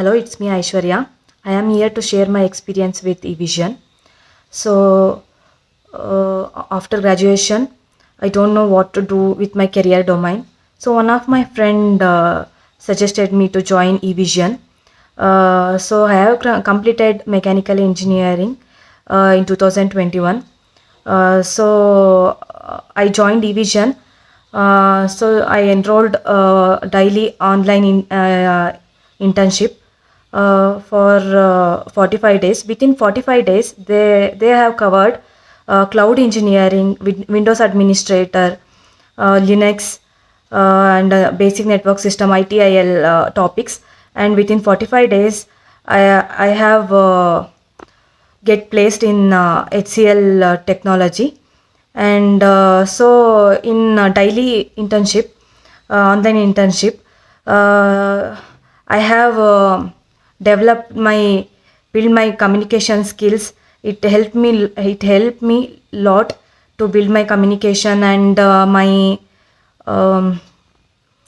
Hello, it's me Aishwarya. I am here to share my experience with eVision. So, after graduation, I don't know what to do with my career domain. So, one of my friend suggested me to join eVision. So, I have completed mechanical engineering in 2021. I joined eVision. So I enrolled daily online internship for 45 days. Within 45 days, they have covered cloud engineering, Windows administrator, Linux, and basic network system ITIL topics. And within 45 days, I have get placed in HCL Technology. And in daily internship, online internship, I have developed my build my communication skills. It helped me lot to build my communication and my um,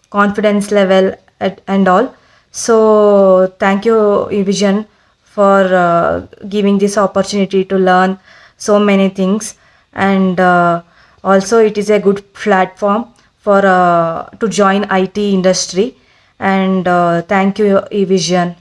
confidence level and all. So thank you eVision for giving this opportunity to learn so many things. And also it is a good platform for to join IT industry. And thank you eVision.